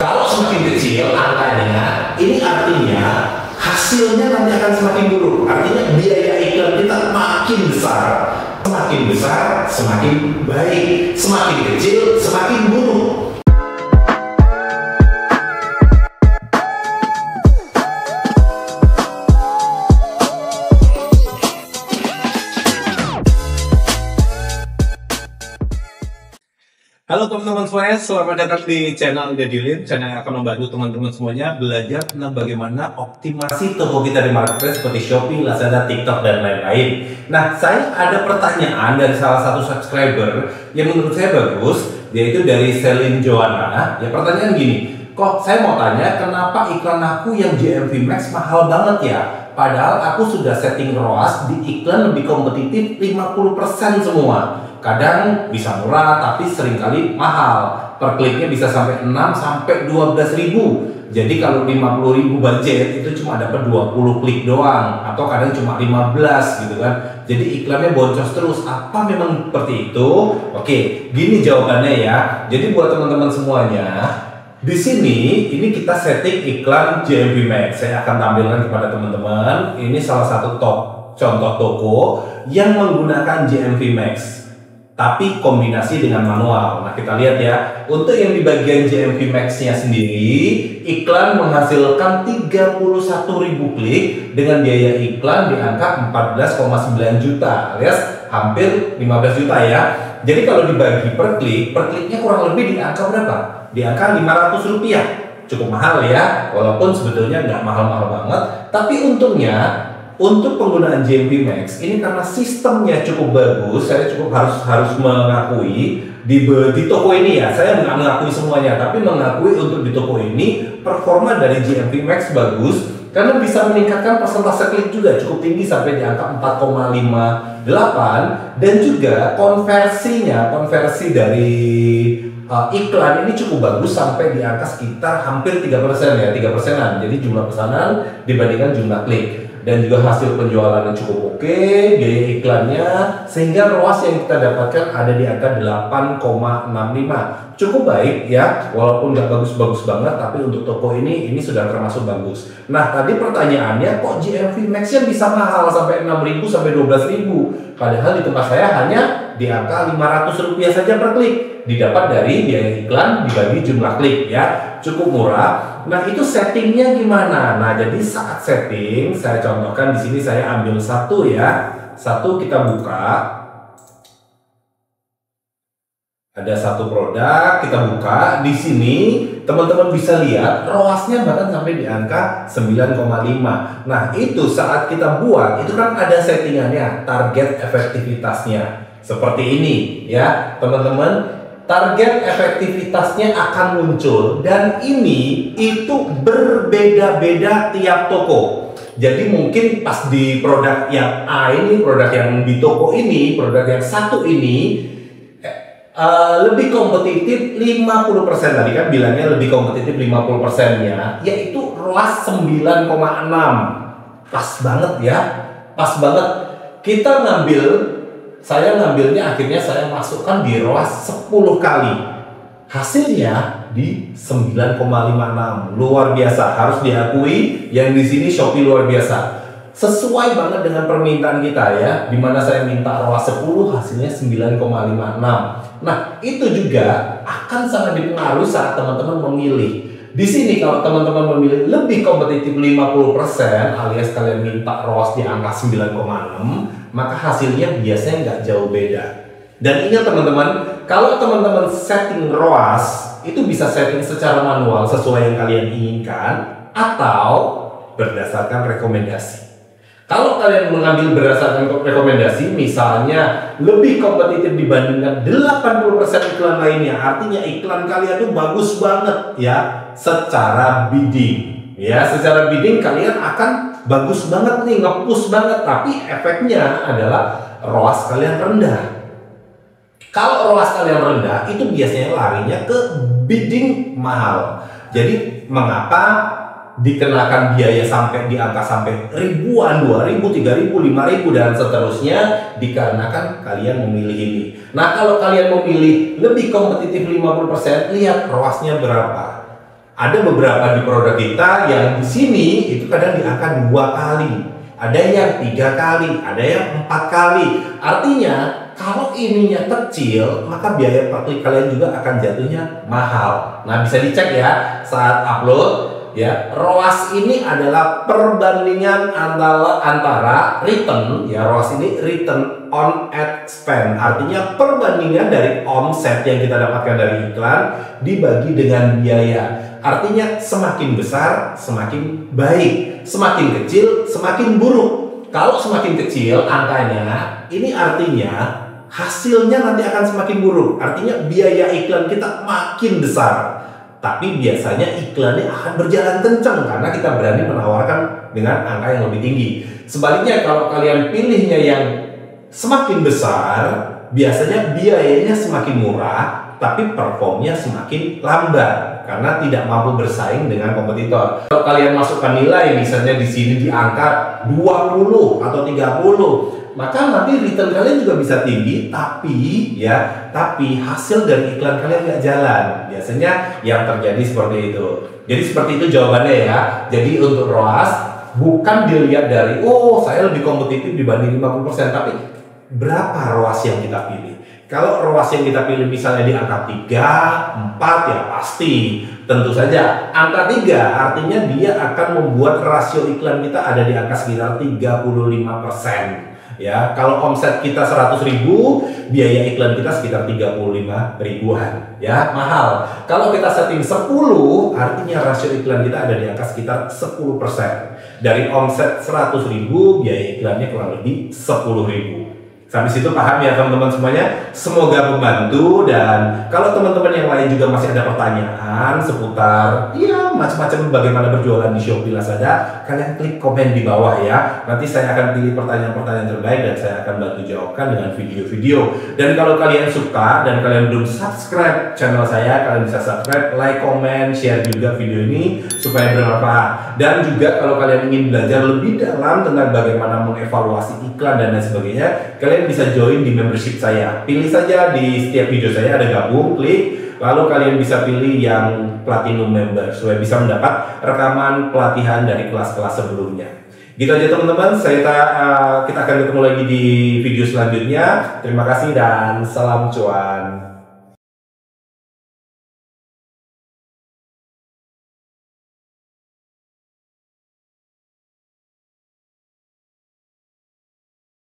Kalau semakin kecil angkanya, ini artinya hasilnya nanti akan semakin buruk. Artinya biaya iklan kita makin besar, semakin baik, semakin kecil, semakin buruk. Halo teman-teman semuanya, selamat datang di channel Dedilin, channel yang akan membantu teman-teman semuanya belajar tentang bagaimana optimasi toko kita di marketplace seperti Shopee, Lazada, TikTok, dan lain-lain. Nah, saya ada pertanyaan dari salah satu subscriber yang menurut saya bagus, yaitu dari Selin Joanna. Ya, pertanyaan gini, kok saya mau tanya kenapa iklan aku yang GMV Max mahal banget ya? Padahal aku sudah setting ROAS di iklan lebih kompetitif 50% semua. Kadang bisa murah tapi seringkali mahal. Per kliknya bisa sampai 6 sampai 12 ribu. Jadi kalau 50 ribu budget itu cuma dapat 20 klik doang, atau kadang cuma 15 gitu kan. Jadi iklannya boncos terus. Apa memang seperti itu? Oke, gini jawabannya ya. Jadi buat teman-teman semuanya, di sini ini kita setting iklan GMV Max. Saya akan tampilkan kepada teman-teman. Ini salah satu contoh toko yang menggunakan GMV Max, tapi kombinasi dengan manual. Nah, kita lihat ya, untuk yang di bagian GMV Max-nya sendiri, iklan menghasilkan 31.000 klik dengan biaya iklan di angka 14,9 juta, alias hampir 15 juta ya. Jadi kalau dibagi per kliknya kurang lebih di angka berapa? Di angka 500 rupiah. Cukup mahal ya, walaupun sebetulnya nggak mahal-mahal banget, tapi untungnya untuk penggunaan GMV Max ini karena sistemnya cukup bagus, saya cukup harus mengakui di toko ini ya, saya nggak mengakui semuanya, tapi mengakui untuk di toko ini performa dari GMV Max bagus karena bisa meningkatkan persentase klik juga cukup tinggi sampai di angka 4,58, dan juga konversi dari iklan ini cukup bagus sampai di angka sekitar hampir 3% ya, 3%-an. Jadi jumlah pesanan dibandingkan jumlah klik. Dan juga hasil penjualannya cukup oke, biaya iklannya, sehingga ROAS yang kita dapatkan ada di angka 8,65. Cukup baik ya, walaupun nggak bagus-bagus banget, tapi untuk toko ini sudah termasuk bagus. Nah, tadi pertanyaannya, kok GMV Max-nya bisa mahal sampai 6.000 sampai 12.000? Padahal di tempat saya hanya di angka 500 rupiah saja per klik, didapat dari biaya iklan dibagi jumlah klik ya, cukup murah. Nah, itu settingnya gimana? Nah, jadi saat setting, saya contohkan di sini, saya ambil satu ya, satu kita buka, ada satu produk kita buka di sini, teman-teman bisa lihat ROAS-nya bahkan sampai di angka 9,5. Nah, itu saat kita buat, itu kan ada settingannya, target efektivitasnya seperti ini ya, teman-teman. Target efektivitasnya akan muncul, dan ini itu berbeda-beda tiap toko. Jadi mungkin pas di produk yang A ini, produk yang di toko ini, produk yang satu ini lebih kompetitif 50%, tadi kan bilangnya lebih kompetitif 50%-nya, yaitu ROAS 9,6. Pas banget ya, pas banget. Saya ngambilnya, akhirnya saya masukkan di ROAS 10 kali. Hasilnya di 9,56. Luar biasa, harus diakui yang di sini Shopee luar biasa. Sesuai banget dengan permintaan kita ya, dimana saya minta ROAS 10, hasilnya 9,56. Nah, itu juga akan sangat dipengaruhi saat teman-teman memilih. Di sini kalau teman-teman memilih lebih kompetitif 50%, alias kalian minta ROAS di angka 9,6, maka hasilnya biasanya nggak jauh beda. Dan ingat teman-teman, kalau teman-teman setting ROAS, itu bisa setting secara manual sesuai yang kalian inginkan, atau berdasarkan rekomendasi. Kalau kalian mengambil berdasarkan rekomendasi, misalnya lebih kompetitif dibandingkan 80% iklan lainnya, artinya iklan kalian tuh bagus banget ya secara bidding. Ya, secara bidding kalian akan bagus banget nih, nge-push banget, tapi efeknya adalah ROAS kalian rendah. Kalau ROAS kalian rendah, itu biasanya larinya ke bidding mahal. Jadi mengapa dikenakan biaya sampai di angka sampai ribuan, 2.000, 3.000, 5.000 dan seterusnya, dikarenakan kalian memilih ini. Nah, kalau kalian memilih lebih kompetitif 50%, lihat ROAS-nya berapa. Ada beberapa di produk kita yang di sini itu kadang di angka 2 kali, ada yang 3 kali, ada yang 4 kali. Artinya kalau ininya kecil, maka biaya per klik kalian juga akan jatuhnya mahal. Nah, bisa dicek ya saat upload ya. ROAS ini adalah perbandingan antara return ya, ROAS ini return on ad spend. Artinya perbandingan dari omset yang kita dapatkan dari iklan dibagi dengan biaya. Artinya semakin besar semakin baik, semakin kecil semakin buruk. Kalau semakin kecil angkanya, ini artinya hasilnya nanti akan semakin buruk. Artinya biaya iklan kita makin besar, tapi biasanya iklannya akan berjalan kencang karena kita berani menawarkan dengan angka yang lebih tinggi. Sebaliknya kalau kalian pilihnya yang semakin besar, biasanya biayanya semakin murah, tapi performnya semakin lambat karena tidak mampu bersaing dengan kompetitor. Kalau kalian masukkan nilai misalnya di sini di angka 20 atau 30, maka nanti return kalian juga bisa tinggi, tapi hasil dari iklan kalian nggak jalan. Biasanya yang terjadi seperti itu. Jadi seperti itu jawabannya ya. Jadi untuk ROAS bukan dilihat dari saya lebih kompetitif dibanding 50%, tapi berapa ROAS yang kita pilih. Kalau ROAS yang kita pilih misalnya di angka 3, 4 ya pasti. Tentu saja angka 3 artinya dia akan membuat rasio iklan kita ada di angka sekitar 35%. Ya, kalau omset kita 100.000, biaya iklan kita sekitar 35 ribuan. Ya, mahal. Kalau kita setting 10, artinya rasio iklan kita ada di angka sekitar 10%. Dari omset 100.000, biaya iklannya kurang lebih 10.000. Sampai situ paham ya teman-teman semuanya? Semoga membantu. Dan kalau teman-teman yang lain juga masih ada pertanyaan seputar macam-macam bagaimana berjualan di Shopee Lazada, kalian klik komen di bawah ya. Nanti saya akan pilih pertanyaan-pertanyaan terbaik dan saya akan bantu jawabkan dengan video-video. Dan kalau kalian suka dan kalian belum subscribe channel saya, kalian bisa subscribe, like, komen, share juga video ini supaya bermanfaat. Dan juga kalau kalian ingin belajar lebih dalam tentang bagaimana mengevaluasi iklan dan lain sebagainya, kalian bisa join di membership saya. Pilih saja di setiap video saya ada gabung, klik. Lalu kalian bisa pilih yang platinum member supaya bisa mendapat rekaman pelatihan dari kelas-kelas sebelumnya. Gitu aja teman-teman. Kita akan ketemu lagi di video selanjutnya. Terima kasih dan salam cuan.